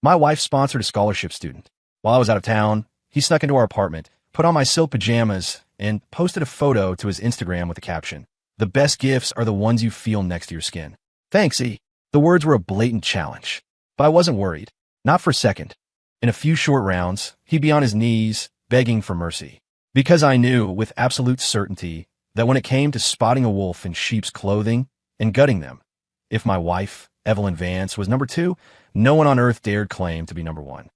My wife sponsored a scholarship student. While I was out of town, he snuck into our apartment, put on my silk pajamas, and posted a photo to his Instagram with the caption, "The best gifts are the ones you feel next to your skin." Thanks, E. The words were a blatant challenge. But I wasn't worried. Not for a second. In a few short rounds, he'd be on his knees, begging for mercy. Because I knew, with absolute certainty, that when it came to spotting a wolf in sheep's clothing and gutting them, if my wife, Evelyn Vance, was number 2, no one on earth dared claim to be number 1.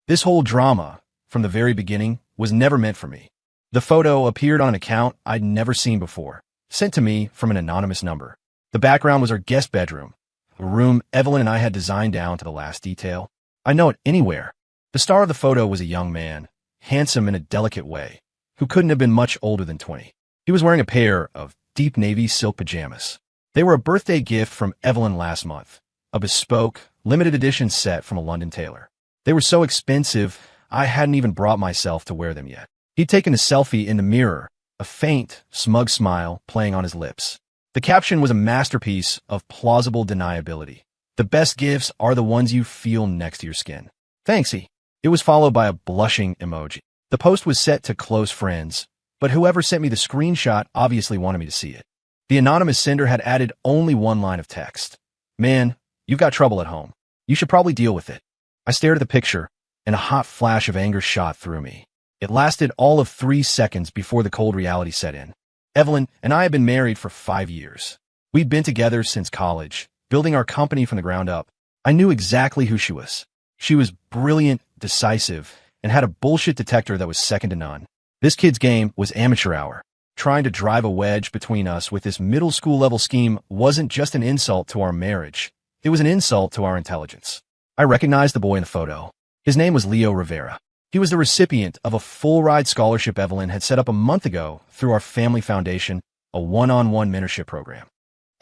This whole drama, from the very beginning, was never meant for me. The photo appeared on an account I'd never seen before, sent to me from an anonymous number. The background was our guest bedroom, a room Evelyn and I had designed down to the last detail. I'd know it anywhere. The star of the photo was a young man, handsome in a delicate way, who couldn't have been much older than 20. He was wearing a pair of deep navy silk pajamas. They were a birthday gift from Evelyn last month, a bespoke, limited edition set from a London tailor. They were so expensive, I hadn't even brought myself to wear them yet. He'd taken a selfie in the mirror, a faint, smug smile playing on his lips. The caption was a masterpiece of plausible deniability. The best gifts are the ones you feel next to your skin. Thanksy. It was followed by a blushing emoji. The post was set to close friends, but whoever sent me the screenshot obviously wanted me to see it. The anonymous sender had added only one line of text. "Man, you've got trouble at home. You should probably deal with it." I stared at the picture, and a hot flash of anger shot through me. It lasted all of 3 seconds before the cold reality set in. Evelyn and I had been married for 5 years. We'd been together since college, building our company from the ground up. I knew exactly who she was. She was brilliant, decisive, and had a bullshit detector that was second to none. This kid's game was amateur hour. Trying to drive a wedge between us with this middle school level scheme wasn't just an insult to our marriage. It was an insult to our intelligence. I recognized the boy in the photo. His name was Leo Rivera. He was the recipient of a full-ride scholarship Evelyn had set up a month ago through our family foundation, a one-on-one mentorship program.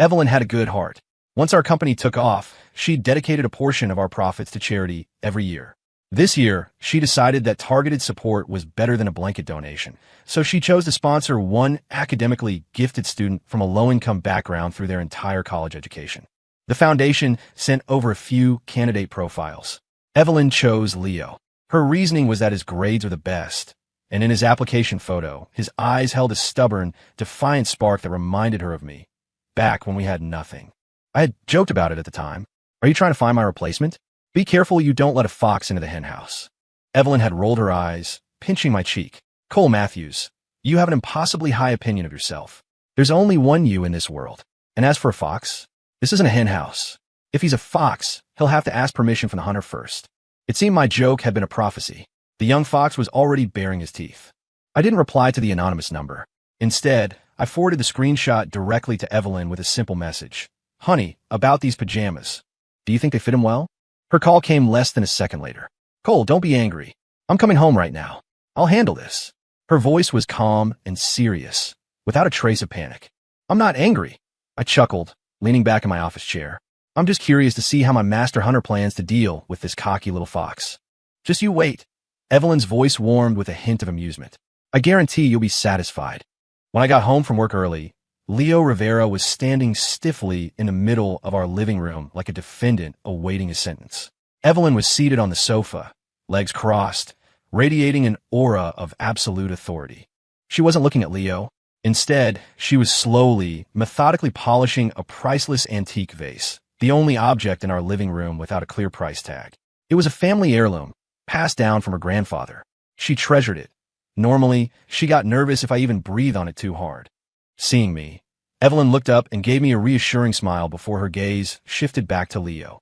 Evelyn had a good heart. Once our company took off, she dedicated a portion of our profits to charity every year. This year, she decided that targeted support was better than a blanket donation, so she chose to sponsor one academically gifted student from a low-income background through their entire college education. The foundation sent over a few candidate profiles. Evelyn chose Leo. Her reasoning was that his grades are the best, and in his application photo, his eyes held a stubborn, defiant spark that reminded her of me, back when we had nothing. I had joked about it at the time. "Are you trying to find my replacement? Be careful you don't let a fox into the henhouse." Evelyn had rolled her eyes, pinching my cheek. "Cole Matthews, you have an impossibly high opinion of yourself. There's only one you in this world. And as for a fox, this isn't a henhouse. If he's a fox, he'll have to ask permission from the hunter first." It seemed my joke had been a prophecy. The young fox was already baring his teeth. I didn't reply to the anonymous number. Instead, I forwarded the screenshot directly to Evelyn with a simple message. "Honey, about these pajamas. Do you think they fit him well?" Her call came less than a second later. "Cole, don't be angry. I'm coming home right now. I'll handle this." Her voice was calm and serious, without a trace of panic. "I'm not angry." I chuckled, leaning back in my office chair. "I'm just curious to see how my master hunter plans to deal with this cocky little fox. Just you wait." Evelyn's voice warmed with a hint of amusement. "I guarantee you'll be satisfied." When I got home from work early, Leo Rivera was standing stiffly in the middle of our living room like a defendant awaiting his sentence. Evelyn was seated on the sofa, legs crossed, radiating an aura of absolute authority. She wasn't looking at Leo. Instead, she was slowly, methodically polishing a priceless antique vase, the only object in our living room without a clear price tag. It was a family heirloom, passed down from her grandfather. She treasured it. Normally, she got nervous if I even breathed on it too hard. Seeing me, Evelyn looked up and gave me a reassuring smile before her gaze shifted back to Leo.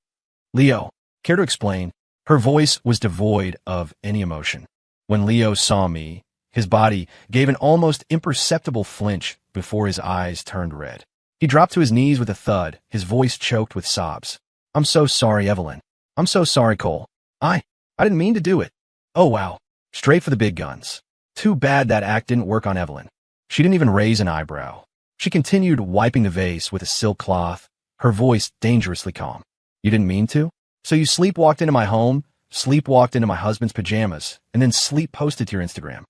"Leo, care to explain?" Her voice was devoid of any emotion. When Leo saw me, his body gave an almost imperceptible flinch before his eyes turned red. He dropped to his knees with a thud, his voice choked with sobs. "I'm so sorry, Evelyn. I'm so sorry, Cole. I didn't mean to do it." Oh, wow. Straight for the big guns. Too bad that act didn't work on Evelyn. She didn't even raise an eyebrow. She continued wiping the vase with a silk cloth, her voice dangerously calm. "You didn't mean to? So you sleepwalked into my home, sleepwalked into my husband's pajamas, and then sleep-posted to your Instagram."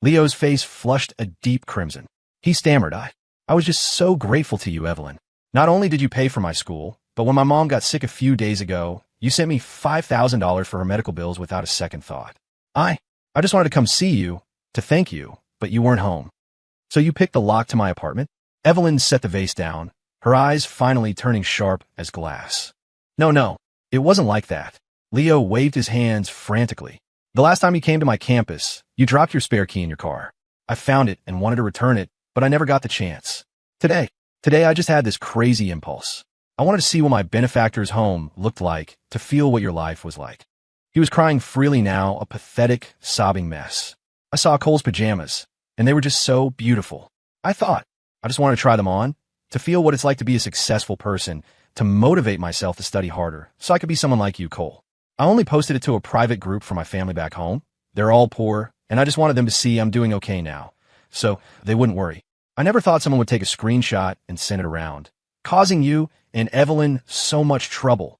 Leo's face flushed a deep crimson. He stammered, I was just so grateful to you, Evelyn. Not only did you pay for my school, but when my mom got sick a few days ago, You sent me $5,000 for her medical bills without a second thought. I just wanted to come see you, to thank you, but you weren't home. So you picked the lock to my apartment? Evelyn set the vase down, her eyes finally turning sharp as glass. No, it wasn't like that. Leo waved his hands frantically. The last time you came to my campus, you dropped your spare key in your car. I found it and wanted to return it, but I never got the chance. Today I just had this crazy impulse. I wanted to see what my benefactor's home looked like, to feel what your life was like. He was crying freely now, a pathetic, sobbing mess. I saw Cole's pajamas, and they were just so beautiful. I just wanted to try them on, to feel what it's like to be a successful person, to motivate myself to study harder, so I could be someone like you, Cole. I only posted it to a private group for my family back home. They're all poor, and I just wanted them to see I'm doing okay now, so they wouldn't worry. I never thought someone would take a screenshot and send it around, causing you and Evelyn so much trouble.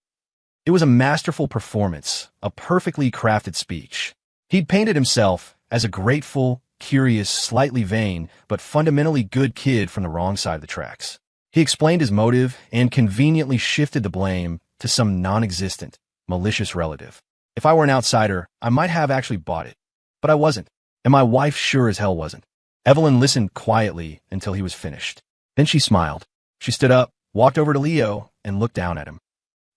It was a masterful performance, a perfectly crafted speech. He'd painted himself as a grateful, curious, slightly vain, but fundamentally good kid from the wrong side of the tracks. He explained his motive and conveniently shifted the blame to some non-existent, malicious relative. If I were an outsider, I might have actually bought it. But I wasn't, and my wife sure as hell wasn't. Evelyn listened quietly until he was finished. Then she smiled. She stood up, walked over to Leo, and looked down at him.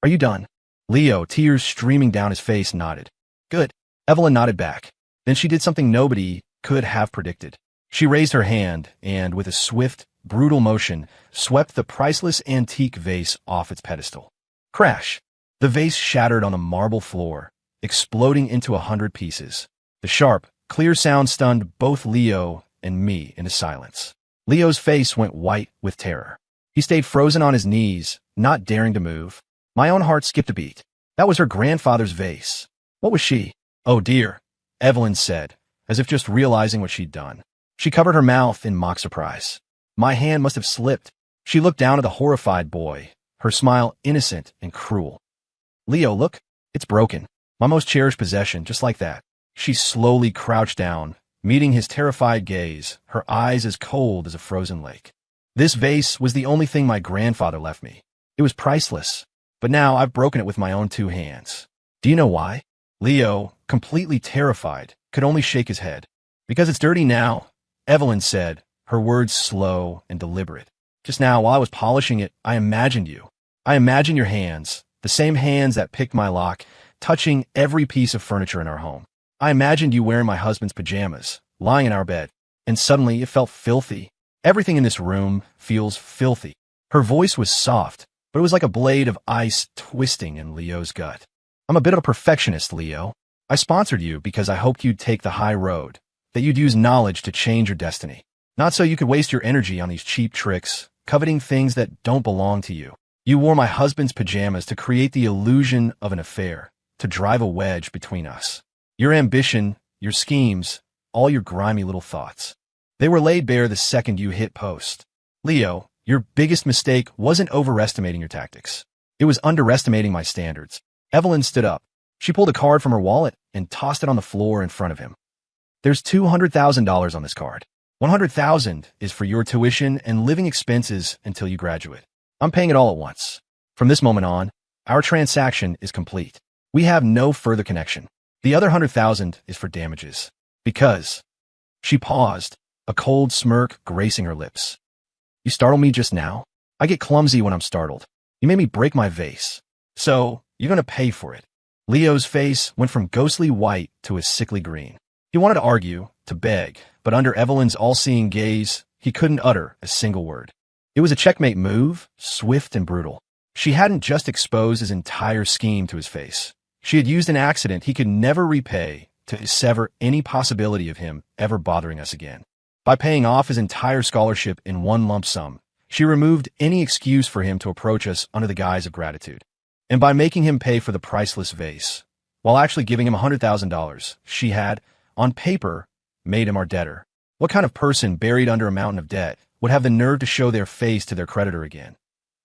Are you done? Leo, tears streaming down his face, nodded. Good. Evelyn nodded back. Then she did something nobody could have predicted. She raised her hand and, with a swift, brutal motion, swept the priceless antique vase off its pedestal. Crash! The vase shattered on the marble floor, exploding into 100 pieces. The sharp, clear sound stunned both Leo and me into silence. Leo's face went white with terror. He stayed frozen on his knees, not daring to move. My own heart skipped a beat. That was her grandfather's vase. What was she? Oh dear, Evelyn said, as if just realizing what she'd done. She covered her mouth in mock surprise. My hand must have slipped. She looked down at the horrified boy, her smile innocent and cruel. Leo, look, it's broken. My most cherished possession, just like that. She slowly crouched down, meeting his terrified gaze, her eyes as cold as a frozen lake. This vase was the only thing my grandfather left me. It was priceless, but now I've broken it with my own two hands. Do you know why? Leo, completely terrified, could only shake his head. Because it's dirty now, Evelyn said, her words slow and deliberate. Just now, while I was polishing it, I imagined you. I imagined your hands, the same hands that picked my lock, touching every piece of furniture in our home. I imagined you wearing my husband's pajamas, lying in our bed, and suddenly it felt filthy. Everything in this room feels filthy. Her voice was soft, but it was like a blade of ice twisting in Leo's gut. I'm a bit of a perfectionist, Leo. I sponsored you because I hoped you'd take the high road, that you'd use knowledge to change your destiny. Not so you could waste your energy on these cheap tricks, coveting things that don't belong to you. You wore my husband's pajamas to create the illusion of an affair, to drive a wedge between us. Your ambition, your schemes, all your grimy little thoughts. They were laid bare the second you hit post. Leo, your biggest mistake wasn't overestimating your tactics. It was underestimating my standards. Evelyn stood up. She pulled a card from her wallet and tossed it on the floor in front of him. There's $200,000 on this card. $100,000 is for your tuition and living expenses until you graduate. I'm paying it all at once. From this moment on, our transaction is complete. We have no further connection. The other $100,000 is for damages. Because... She paused, a cold smirk gracing her lips. You startled me just now? I get clumsy when I'm startled. You made me break my vase. So, you're going to pay for it. Leo's face went from ghostly white to a sickly green. He wanted to argue, to beg, but under Evelyn's all-seeing gaze, he couldn't utter a single word. It was a checkmate move, swift and brutal. She hadn't just exposed his entire scheme to his face. She had used an accident he could never repay to sever any possibility of him ever bothering us again. By paying off his entire scholarship in one lump sum, she removed any excuse for him to approach us under the guise of gratitude. And by making him pay for the priceless vase, while actually giving him $100,000, she had, on paper, made him our debtor. What kind of person buried under a mountain of debt would have the nerve to show their face to their creditor again?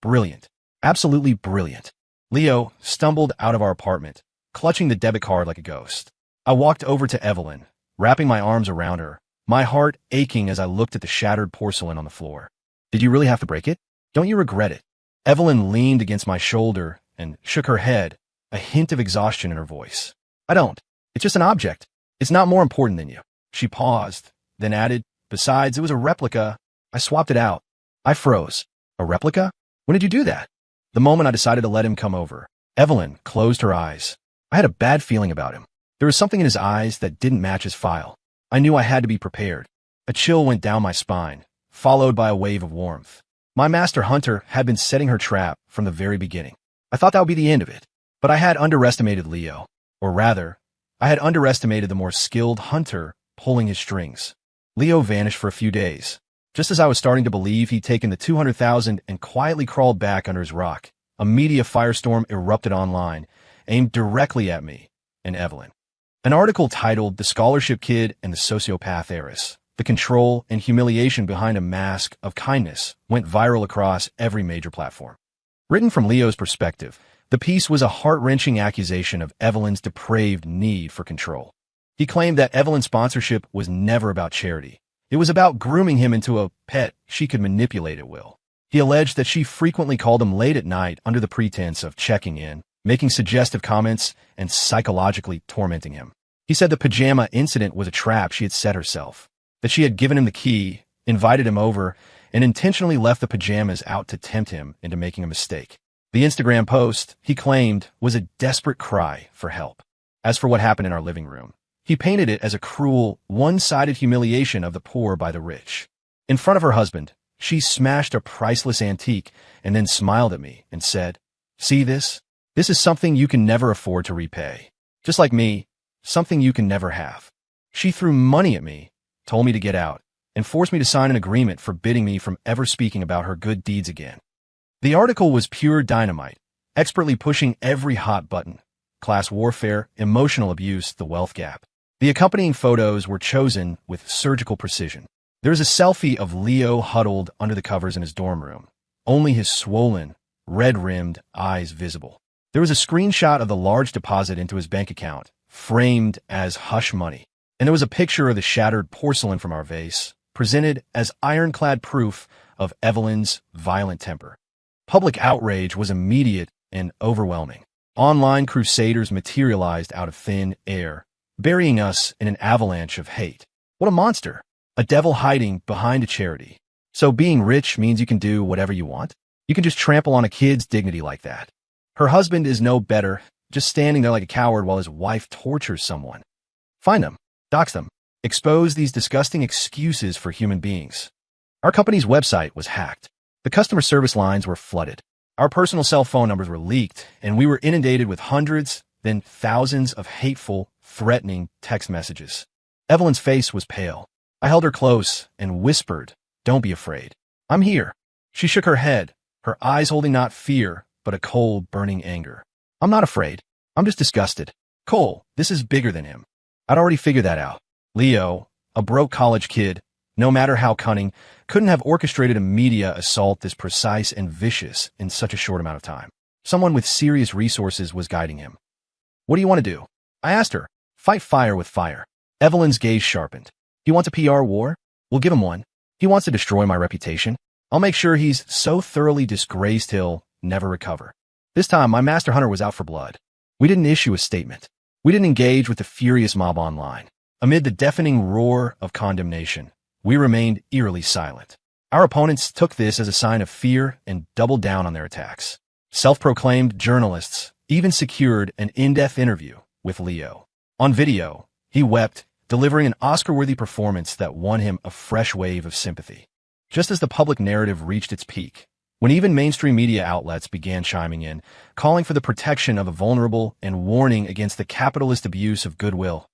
Brilliant. Absolutely brilliant. Leo stumbled out of our apartment, clutching the debit card like a ghost. I walked over to Evelyn, wrapping my arms around her, my heart aching as I looked at the shattered porcelain on the floor. Did you really have to break it? Don't you regret it? Evelyn leaned against my shoulder and shook her head, a hint of exhaustion in her voice. I don't. It's just an object. It's not more important than you. She paused, then added, besides, it was a replica. I swapped it out. I froze. A replica? When did you do that? The moment I decided to let him come over. Evelyn closed her eyes. I had a bad feeling about him. There was something in his eyes that didn't match his file. I knew I had to be prepared. A chill went down my spine, followed by a wave of warmth. My master hunter had been setting her trap from the very beginning. I thought that would be the end of it. But I had underestimated Leo. Or rather, I had underestimated the more skilled hunter pulling his strings. Leo vanished for a few days. Just as I was starting to believe he'd taken the 200,000 and quietly crawled back under his rock, a media firestorm erupted online, aimed directly at me and Evelyn. An article titled "The Scholarship Kid and the Sociopath Heiress: The Control and Humiliation Behind a Mask of Kindness" went viral across every major platform. Written from Leo's perspective, the piece was a heart-wrenching accusation of Evelyn's depraved need for control. He claimed that Evelyn's sponsorship was never about charity. It was about grooming him into a pet she could manipulate at will. He alleged that she frequently called him late at night under the pretense of checking in, making suggestive comments, and psychologically tormenting him. He said the pajama incident was a trap she had set herself, that she had given him the key, invited him over, and intentionally left the pajamas out to tempt him into making a mistake. The Instagram post, he claimed, was a desperate cry for help. As for what happened in our living room, he painted it as a cruel, one-sided humiliation of the poor by the rich. In front of her husband, she smashed a priceless antique and then smiled at me and said, "See this? This is something you can never afford to repay. Just like me, something you can never have." She threw money at me, told me to get out, and forced me to sign an agreement forbidding me from ever speaking about her good deeds again. The article was pure dynamite, expertly pushing every hot button: class warfare, emotional abuse, the wealth gap. The accompanying photos were chosen with surgical precision. There is a selfie of Leo huddled under the covers in his dorm room, only his swollen, red-rimmed eyes visible. There was a screenshot of the large deposit into his bank account, framed as hush money. And there was a picture of the shattered porcelain from our vase, presented as ironclad proof of Evelyn's violent temper. Public outrage was immediate and overwhelming. Online crusaders materialized out of thin air, burying us in an avalanche of hate. What a monster! A devil hiding behind a charity. So being rich means you can do whatever you want? You can just trample on a kid's dignity like that. Her husband is no better, just standing there like a coward while his wife tortures someone. Find them, dox them, expose these disgusting excuses for human beings. Our company's website was hacked. The customer service lines were flooded. Our personal cell phone numbers were leaked, and we were inundated with hundreds, then thousands of hateful, threatening text messages. Evelyn's face was pale. I held her close and whispered, "Don't be afraid. I'm here." She shook her head, her eyes holding not fear, but a cold, burning anger. "I'm not afraid. I'm just disgusted. Cole, this is bigger than him. I'd already figured that out. Leo, a broke college kid, no matter how cunning, couldn't have orchestrated a media assault this precise and vicious in such a short amount of time. Someone with serious resources was guiding him. What do you want to do?" I asked her. "Fight fire with fire." Evelyn's gaze sharpened. "He wants a PR war? We'll give him one. He wants to destroy my reputation. I'll make sure he's so thoroughly disgraced he'll never recover." This time, my master hunter was out for blood. We didn't issue a statement. We didn't engage with the furious mob online. Amid the deafening roar of condemnation, we remained eerily silent. Our opponents took this as a sign of fear and doubled down on their attacks. Self-proclaimed journalists even secured an in-depth interview with Leo. On video, he wept, delivering an Oscar-worthy performance that won him a fresh wave of sympathy. Just as the public narrative reached its peak, when even mainstream media outlets began chiming in, calling for the protection of the vulnerable and warning against the capitalist abuse of goodwill,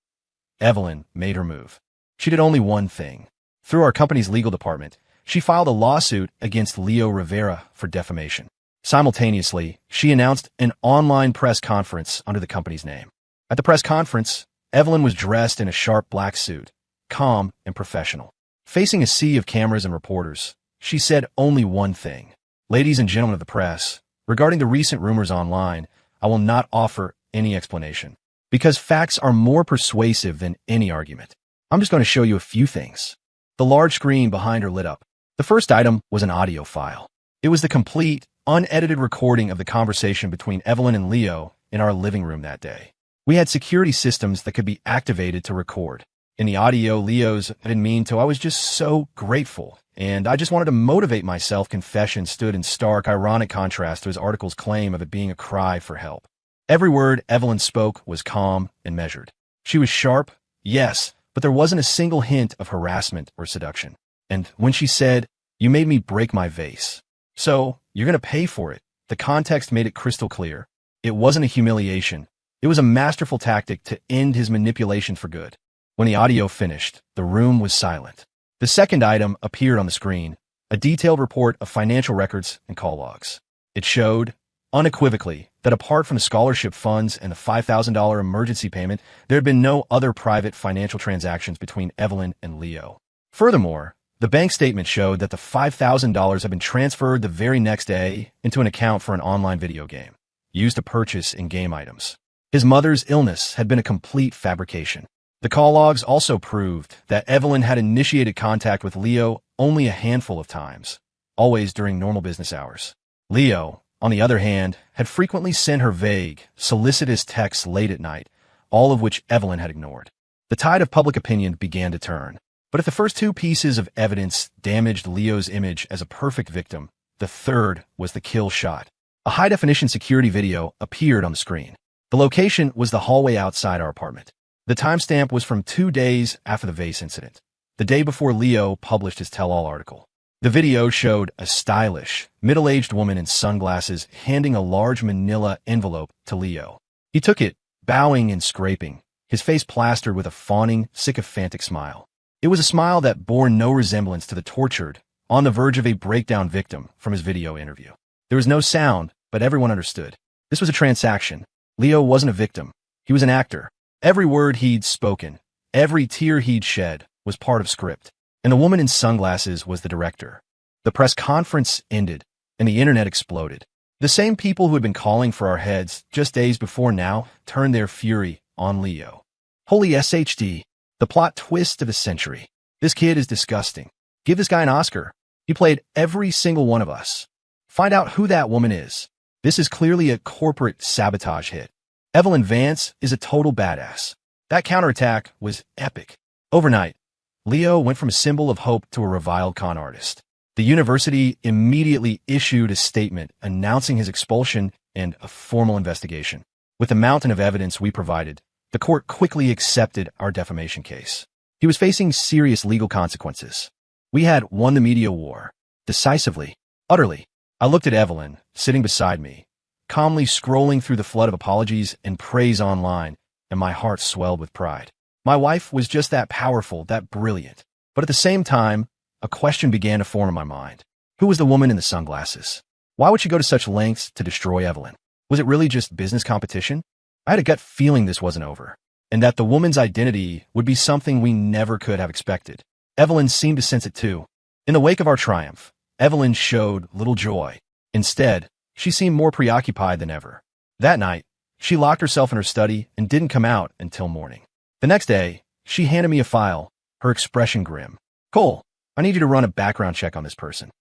Evelyn made her move. She did only one thing. Through our company's legal department, she filed a lawsuit against Leo Rivera for defamation. Simultaneously, she announced an online press conference under the company's name. At the press conference, Evelyn was dressed in a sharp black suit, calm and professional. Facing a sea of cameras and reporters, she said only one thing. "Ladies and gentlemen of the press, regarding the recent rumors online, I will not offer any explanation, because facts are more persuasive than any argument. I'm just going to show you a few things." The large screen behind her lit up. The first item was an audio file. It was the complete, unedited recording of the conversation between Evelyn and Leo in our living room that day. We had security systems that could be activated to record. In the audio, Leo's "I didn't mean to, I was just so grateful, and I just wanted to motivate myself" confession stood in stark, ironic contrast to his article's claim of it being a cry for help. Every word Evelyn spoke was calm and measured. She was sharp, yes, but there wasn't a single hint of harassment or seduction. And when she said, "You made me break my vase, so you're going to pay for it," the context made it crystal clear. It wasn't a humiliation. It was a masterful tactic to end his manipulation for good. When the audio finished, the room was silent. The second item appeared on the screen, a detailed report of financial records and call logs. It showed, unequivocally, that apart from the scholarship funds and the $5,000 emergency payment, there had been no other private financial transactions between Evelyn and Leo. Furthermore, the bank statement showed that the $5,000 had been transferred the very next day into an account for an online video game, used to purchase in-game items. His mother's illness had been a complete fabrication. The call logs also proved that Evelyn had initiated contact with Leo only a handful of times, always during normal business hours. Leo, on the other hand, had frequently sent her vague, solicitous texts late at night, all of which Evelyn had ignored. The tide of public opinion began to turn. But if the first two pieces of evidence damaged Leo's image as a perfect victim, the third was the kill shot. A high-definition security video appeared on the screen. The location was the hallway outside our apartment. The timestamp was from 2 days after the vase incident, the day before Leo published his tell-all article. The video showed a stylish, middle-aged woman in sunglasses handing a large manila envelope to Leo. He took it, bowing and scraping, his face plastered with a fawning, sycophantic smile. It was a smile that bore no resemblance to the tortured, on the verge of a breakdown victim from his video interview. There was no sound, but everyone understood. This was a transaction. Leo wasn't a victim. He was an actor. Every word he'd spoken, every tear he'd shed, was part of script. And the woman in sunglasses was the director. The press conference ended, and the internet exploded. The same people who had been calling for our heads just days before now turned their fury on Leo. Holy SHD, the plot twist of the century. This kid is disgusting. Give this guy an Oscar. He played every single one of us. Find out who that woman is. This is clearly a corporate sabotage hit. Evelyn Vance is a total badass. That counterattack was epic. Overnight, Leo went from a symbol of hope to a reviled con artist. The university immediately issued a statement announcing his expulsion and a formal investigation. With the mountain of evidence we provided, the court quickly accepted our defamation case. He was facing serious legal consequences. We had won the media war, decisively, utterly. I looked at Evelyn, sitting beside me, calmly scrolling through the flood of apologies and praise online, and my heart swelled with pride. My wife was just that powerful, that brilliant. But at the same time, a question began to form in my mind. Who was the woman in the sunglasses? Why would she go to such lengths to destroy Evelyn? Was it really just business competition? I had a gut feeling this wasn't over, and that the woman's identity would be something we never could have expected. Evelyn seemed to sense it too. In the wake of our triumph, Evelyn showed little joy. Instead, she seemed more preoccupied than ever. That night, she locked herself in her study and didn't come out until morning. The next day, she handed me a file, her expression grim. "Cole, I need you to run a background check on this person."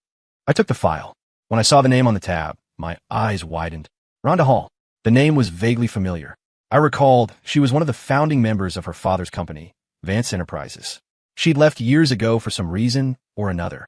I took the file. When I saw the name on the tab, my eyes widened. Rhonda Hall. The name was vaguely familiar. I recalled she was one of the founding members of her father's company, Vance Enterprises. She'd left years ago for some reason or another.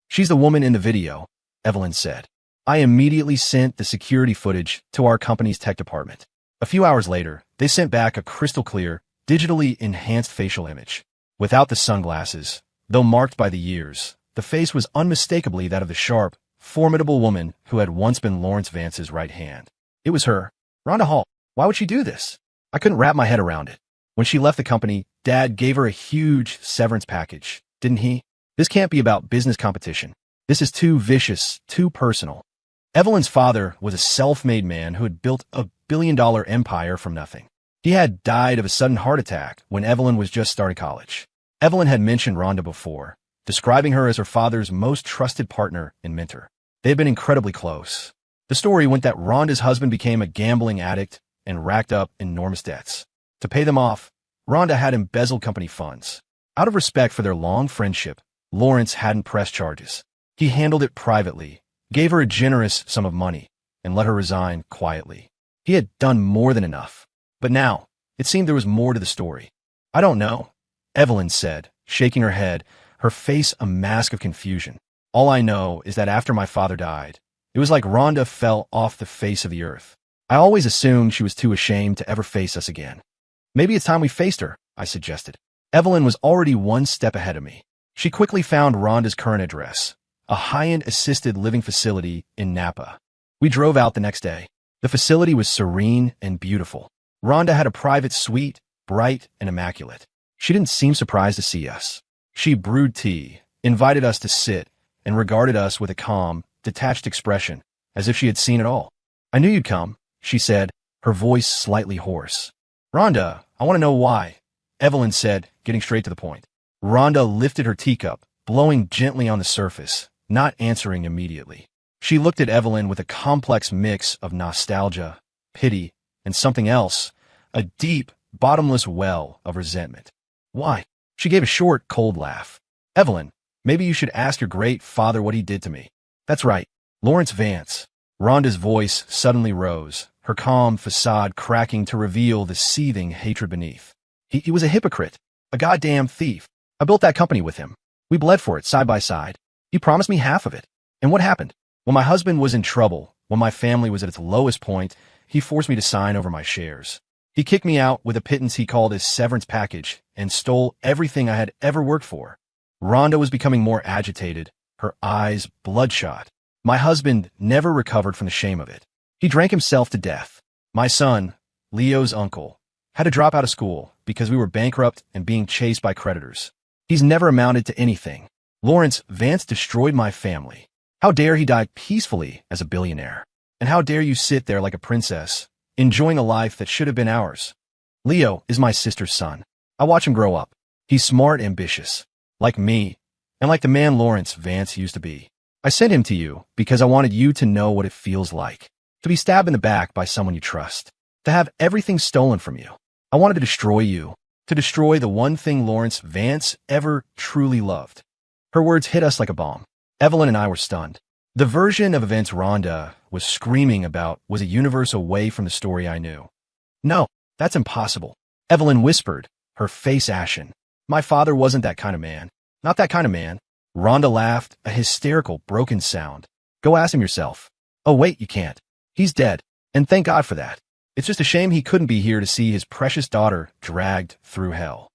"She's the woman in the video," Evelyn said. I immediately sent the security footage to our company's tech department. A few hours later, they sent back a crystal clear, digitally enhanced facial image. Without the sunglasses, though marked by the years, the face was unmistakably that of the sharp, formidable woman who had once been Lawrence Vance's right hand. It was her. Rhonda Hall. Why would she do this? I couldn't wrap my head around it. When she left the company, Dad gave her a huge severance package, didn't he? This can't be about business competition. This is too vicious, too personal. Evelyn's father was a self-made man who had built a billion-dollar empire from nothing. He had died of a sudden heart attack when Evelyn was just starting college. Evelyn had mentioned Rhonda before, describing her as her father's most trusted partner and mentor. They had been incredibly close. The story went that Rhonda's husband became a gambling addict and racked up enormous debts. To pay them off, Rhonda had embezzled company funds. Out of respect for their long friendship, Lawrence hadn't pressed charges. He handled it privately, gave her a generous sum of money, and let her resign quietly. He had done more than enough. But now, it seemed there was more to the story. I don't know, Evelyn said, shaking her head, her face a mask of confusion. All I know is that after my father died, it was like Rhonda fell off the face of the earth. I always assumed she was too ashamed to ever face us again. Maybe it's time we faced her, I suggested. Evelyn was already one step ahead of me. She quickly found Rhonda's current address, a high-end assisted living facility in Napa. We drove out the next day. The facility was serene and beautiful. Rhonda had a private suite, bright and immaculate. She didn't seem surprised to see us. She brewed tea, invited us to sit, and regarded us with a calm, detached expression, as if she had seen it all. I knew you'd come, she said, her voice slightly hoarse. Rhonda, I want to know why, Evelyn said, getting straight to the point. Rhonda lifted her teacup, blowing gently on the surface, not answering immediately. She looked at Evelyn with a complex mix of nostalgia, pity, and something else, a deep, bottomless well of resentment. Why? She gave a short, cold laugh. Evelyn, maybe you should ask your great father what he did to me. That's right, Lawrence Vance. Rhonda's voice suddenly rose, her calm facade cracking to reveal the seething hatred beneath. He was a hypocrite, a goddamn thief. I built that company with him. We bled for it side by side. He promised me half of it. And what happened? When my husband was in trouble, when my family was at its lowest point, he forced me to sign over my shares. He kicked me out with a pittance he called his severance package and stole everything I had ever worked for. Rhonda was becoming more agitated, her eyes bloodshot. My husband never recovered from the shame of it. He drank himself to death. My son, Leo's uncle, had to drop out of school because we were bankrupt and being chased by creditors. He's never amounted to anything. Lawrence Vance destroyed my family. How dare he die peacefully as a billionaire? And how dare you sit there like a princess, enjoying a life that should have been ours? Leo is my sister's son. I watch him grow up. He's smart, ambitious, like me, and like the man Lawrence Vance used to be. I sent him to you because I wanted you to know what it feels like to be stabbed in the back by someone you trust, to have everything stolen from you. I wanted to destroy you, to destroy the one thing Lawrence Vance ever truly loved. Her words hit us like a bomb. Evelyn and I were stunned. The version of events Rhonda was screaming about was a universe away from the story I knew. No, that's impossible, Evelyn whispered, her face ashen. My father wasn't that kind of man. Not that kind of man. Rhonda laughed, a hysterical, broken sound. Go ask him yourself. Oh, wait, you can't. He's dead, and thank God for that. It's just a shame he couldn't be here to see his precious daughter dragged through hell.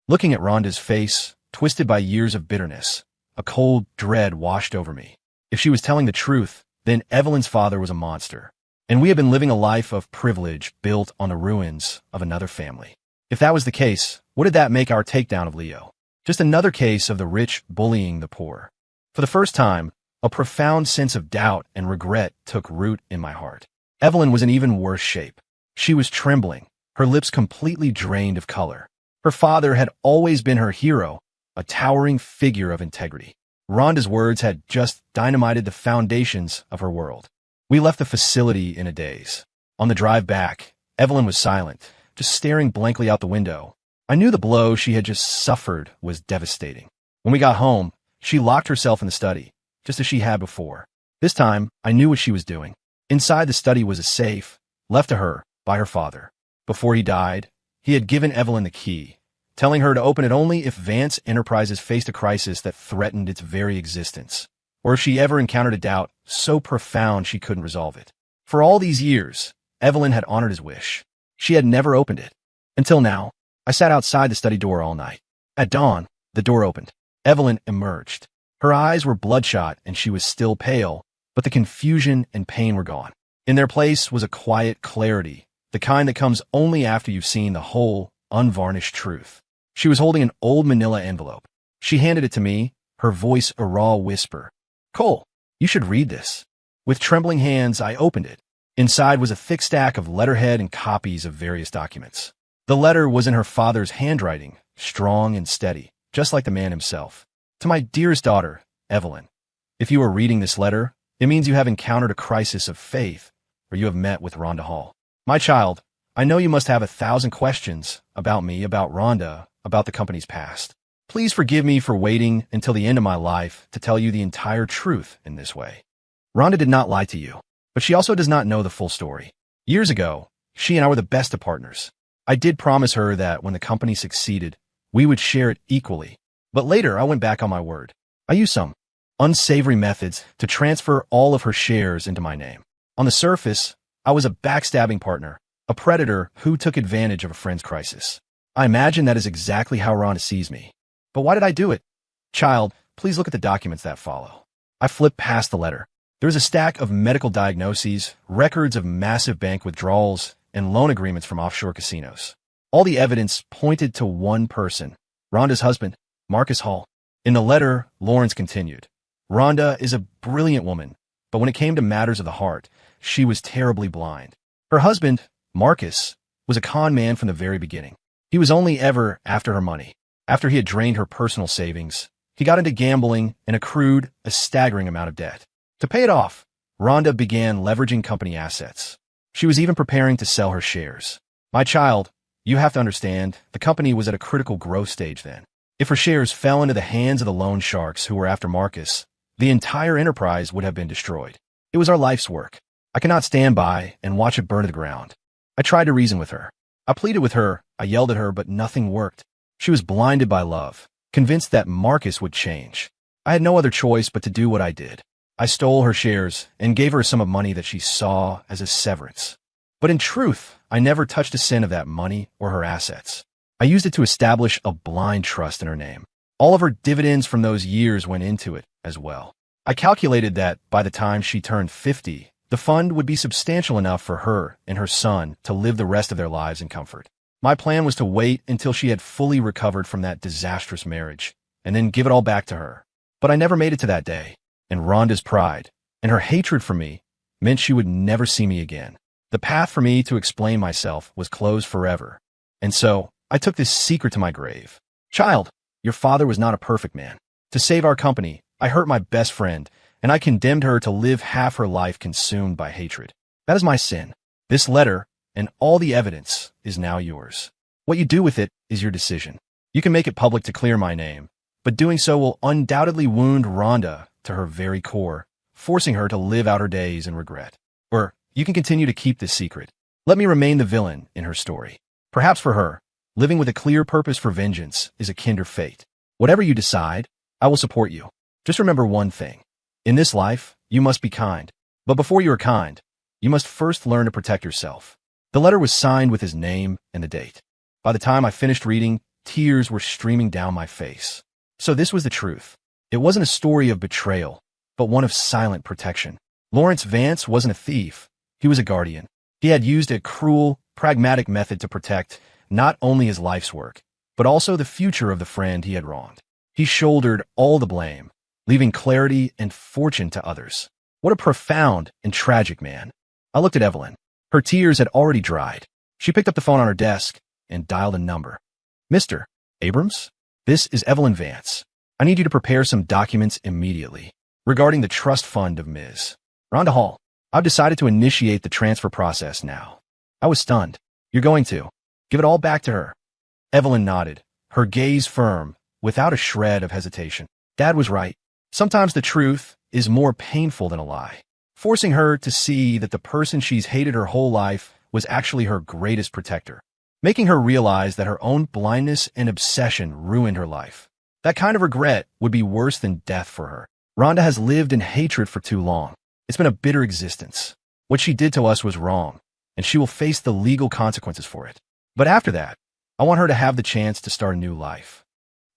Looking at Rhonda's face, twisted by years of bitterness, a cold dread washed over me. If she was telling the truth, then Evelyn's father was a monster, and we had been living a life of privilege built on the ruins of another family. If that was the case, what did that make our takedown of Leo? Just another case of the rich bullying the poor. For the first time, a profound sense of doubt and regret took root in my heart. Evelyn was in even worse shape. She was trembling, her lips completely drained of color. Her father had always been her hero, a towering figure of integrity. Rhonda's words had just dynamited the foundations of her world. We left the facility in a daze. On the drive back, Evelyn was silent, just staring blankly out the window. I knew the blow she had just suffered was devastating. When we got home, she locked herself in the study, just as she had before. This time, I knew what she was doing. Inside the study was a safe, left to her by her father. Before he died, he had given Evelyn the key, telling her to open it only if Vance Enterprises faced a crisis that threatened its very existence, or if she ever encountered a doubt so profound she couldn't resolve it. For all these years, Evelyn had honored his wish. She had never opened it. Until now, I sat outside the study door all night. At dawn, the door opened. Evelyn emerged. Her eyes were bloodshot and she was still pale, but the confusion and pain were gone. In their place was a quiet clarity, the kind that comes only after you've seen the whole, unvarnished truth. She was holding an old manila envelope. She handed it to me, her voice a raw whisper. Cole, you should read this. With trembling hands, I opened it. Inside was a thick stack of letterhead and copies of various documents. The letter was in her father's handwriting, strong and steady, just like the man himself. To my dearest daughter, Evelyn, if you are reading this letter, it means you have encountered a crisis of faith, or you have met with Rhonda Hall. My child, I know you must have 1,000 questions about me, about Rhonda, about the company's past. Please forgive me for waiting until the end of my life to tell you the entire truth in this way. Rhonda did not lie to you, but she also does not know the full story. Years ago, she and I were the best of partners. I did promise her that when the company succeeded, we would share it equally. But later, I went back on my word. I used some unsavory methods to transfer all of her shares into my name. On the surface, I was a backstabbing partner, a predator who took advantage of a friend's crisis. I imagine that is exactly how Rhonda sees me. But why did I do it? Child, please look at the documents that follow. I flipped past the letter. There was a stack of medical diagnoses, records of massive bank withdrawals, and loan agreements from offshore casinos. All the evidence pointed to one person, Rhonda's husband, Marcus Hall. In the letter, Lawrence continued, Rhonda is a brilliant woman, but when it came to matters of the heart, she was terribly blind. Her husband, Marcus, was a con man from the very beginning. He was only ever after her money. After he had drained her personal savings, he got into gambling and accrued a staggering amount of debt. To pay it off, Rhonda began leveraging company assets. She was even preparing to sell her shares. My child, you have to understand, the company was at a critical growth stage then. If her shares fell into the hands of the loan sharks who were after Marcus, the entire enterprise would have been destroyed. It was our life's work. I cannot stand by and watch it burn to the ground. I tried to reason with her. I pleaded with her, I yelled at her, but nothing worked. She was blinded by love, convinced that Marcus would change. I had no other choice but to do what I did. I stole her shares and gave her a sum of money that she saw as a severance. But in truth, I never touched a cent of that money or her assets. I used it to establish a blind trust in her name. All of her dividends from those years went into it as well. I calculated that by the time she turned 50, the fund would be substantial enough for her and her son to live the rest of their lives in comfort. My plan was to wait until she had fully recovered from that disastrous marriage and then give it all back to her. But I never made it to that day. And Rhonda's pride and her hatred for me meant she would never see me again. The path for me to explain myself was closed forever. And so I took this secret to my grave. Child, your father was not a perfect man. To save our company, I hurt my best friend, and I condemned her to live half her life consumed by hatred. That is my sin. This letter and all the evidence is now yours. What you do with it is your decision. You can make it public to clear my name, but doing so will undoubtedly wound Rhonda to her very core, forcing her to live out her days in regret. Or you can continue to keep this secret. Let me remain the villain in her story. Perhaps for her, living with a clear purpose for vengeance is a kinder fate. Whatever you decide, I will support you. Just remember one thing. In this life, you must be kind. But before you are kind, you must first learn to protect yourself. The letter was signed with his name and the date. By the time I finished reading, tears were streaming down my face. So this was the truth. It wasn't a story of betrayal, but one of silent protection. Lawrence Vance wasn't a thief. He was a guardian. He had used a cruel, pragmatic method to protect not only his life's work, but also the future of the friend he had wronged. He shouldered all the blame, leaving clarity and fortune to others. What a profound and tragic man. I looked at Evelyn. Her tears had already dried. She picked up the phone on her desk and dialed a number. Mr. Abrams? This is Evelyn Vance. I need you to prepare some documents immediately regarding the trust fund of Ms. Rhonda Hall. I've decided to initiate the transfer process now. I was stunned. You're going to give it all back to her. Evelyn nodded, her gaze firm, without a shred of hesitation. Dad was right. Sometimes the truth is more painful than a lie. Forcing her to see that the person she's hated her whole life was actually her greatest protector. Making her realize that her own blindness and obsession ruined her life. That kind of regret would be worse than death for her. Rhonda has lived in hatred for too long. It's been a bitter existence. What she did to us was wrong, and she will face the legal consequences for it. But after that, I want her to have the chance to start a new life.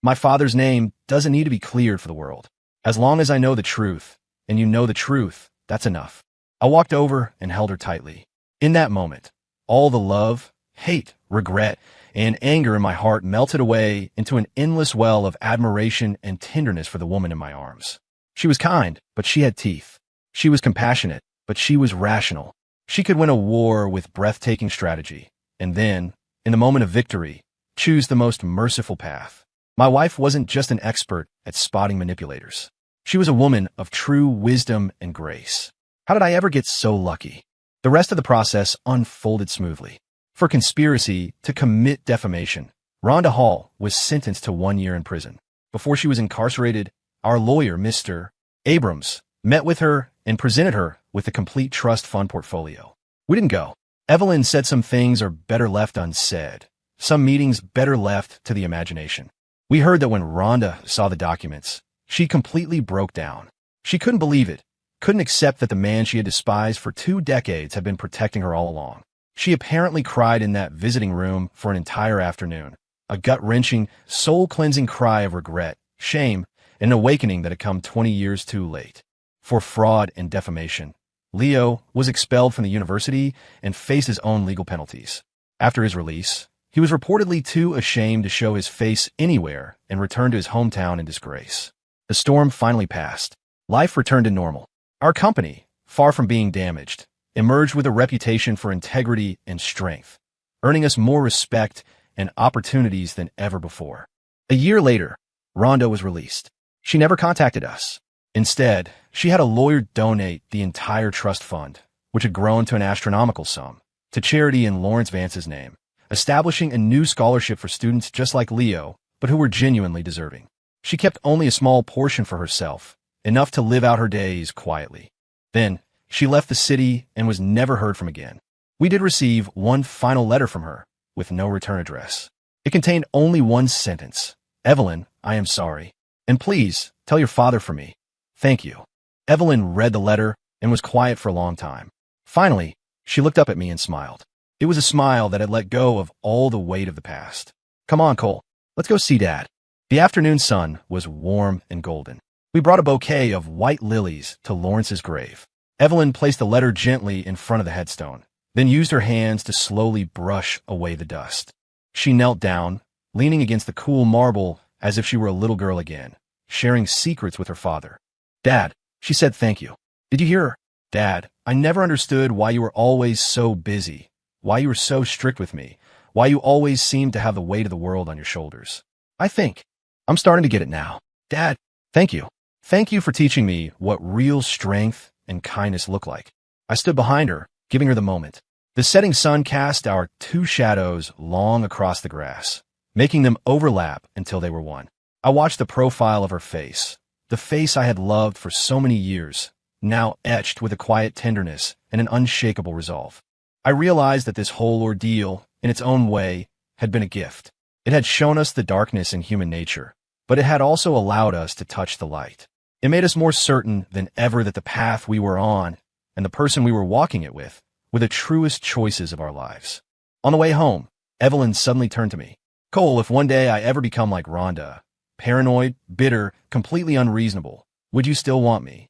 My father's name doesn't need to be cleared for the world. As long as I know the truth, and you know the truth, that's enough. I walked over and held her tightly. In that moment, all the love, hate, regret, and anger in my heart melted away into an endless well of admiration and tenderness for the woman in my arms. She was kind, but she had teeth. She was compassionate, but she was rational. She could win a war with breathtaking strategy, and then, in the moment of victory, choose the most merciful path. My wife wasn't just an expert at spotting manipulators. She was a woman of true wisdom and grace. How did I ever get so lucky? The rest of the process unfolded smoothly. For conspiracy to commit defamation, Rhonda Hall was sentenced to 1 year in prison. Before she was incarcerated, our lawyer, Mr. Abrams, met with her and presented her with a complete trust fund portfolio. We didn't go. Evelyn said some things are better left unsaid, some meetings better left to the imagination. We heard that when Rhonda saw the documents, she completely broke down. She couldn't believe it, couldn't accept that the man she had despised for 2 decades had been protecting her all along. She apparently cried in that visiting room for an entire afternoon, a gut-wrenching, soul-cleansing cry of regret, shame, and an awakening that had come 20 years too late. For fraud and defamation, Leo was expelled from the university and faced his own legal penalties. After his release, he was reportedly too ashamed to show his face anywhere and returned to his hometown in disgrace. The storm finally passed. Life returned to normal. Our company, far from being damaged, emerged with a reputation for integrity and strength, earning us more respect and opportunities than ever before. A year later, Rhonda was released. She never contacted us. Instead, she had a lawyer donate the entire trust fund, which had grown to an astronomical sum, to charity in Lawrence Vance's name, establishing a new scholarship for students just like Leo, but who were genuinely deserving. She kept only a small portion for herself, enough to live out her days quietly. Then, she left the city and was never heard from again. We did receive one final letter from her, with no return address. It contained only one sentence. "Evelyn, I am sorry. And please, tell your father for me. Thank you." Evelyn read the letter and was quiet for a long time. Finally, she looked up at me and smiled. It was a smile that had let go of all the weight of the past. "Come on, Cole. Let's go see Dad." The afternoon sun was warm and golden. We brought a bouquet of white lilies to Lawrence's grave. Evelyn placed the letter gently in front of the headstone, then used her hands to slowly brush away the dust. She knelt down, leaning against the cool marble as if she were a little girl again, sharing secrets with her father. "Dad," she said, "thank you. Did you hear her? Dad, I never understood why you were always so busy, why you were so strict with me, why you always seemed to have the weight of the world on your shoulders. I think I'm starting to get it now. Dad, thank you. Thank you for teaching me what real strength and kindness look like." I stood behind her, giving her the moment. The setting sun cast our 2 shadows long across the grass, making them overlap until they were one. I watched the profile of her face, the face I had loved for so many years, now etched with a quiet tenderness and an unshakable resolve. I realized that this whole ordeal, in its own way, had been a gift. It had shown us the darkness in human nature, but it had also allowed us to touch the light. It made us more certain than ever that the path we were on and the person we were walking it with were the truest choices of our lives. On the way home, Evelyn suddenly turned to me. "Cole, if one day I ever become like Rhonda, paranoid, bitter, completely unreasonable, would you still want me?"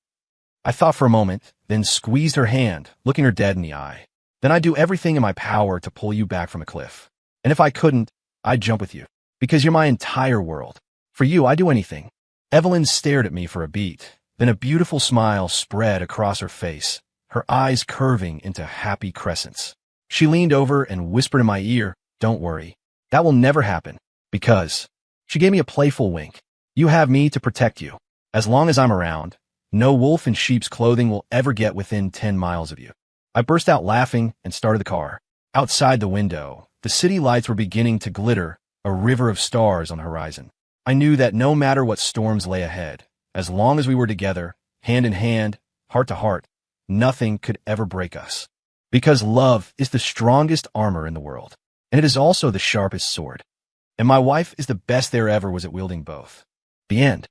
I thought for a moment, then squeezed her hand, looking her dead in the eye. "Then I'd do everything in my power to pull you back from a cliff. And if I couldn't, I'd jump with you, because you're my entire world. For you, I'd do anything." Evelyn stared at me for a beat, then a beautiful smile spread across her face, her eyes curving into happy crescents. She leaned over and whispered in my ear, "Don't worry. That will never happen, because..." She gave me a playful wink. "You have me to protect you. As long as I'm around, no wolf in sheep's clothing will ever get within 10 miles of you." I burst out laughing and started the car. Outside the window, the city lights were beginning to glitter, a river of stars on the horizon. I knew that no matter what storms lay ahead, as long as we were together, hand in hand, heart to heart, nothing could ever break us. Because love is the strongest armor in the world, and it is also the sharpest sword. And my wife is the best there ever was at wielding both. The end.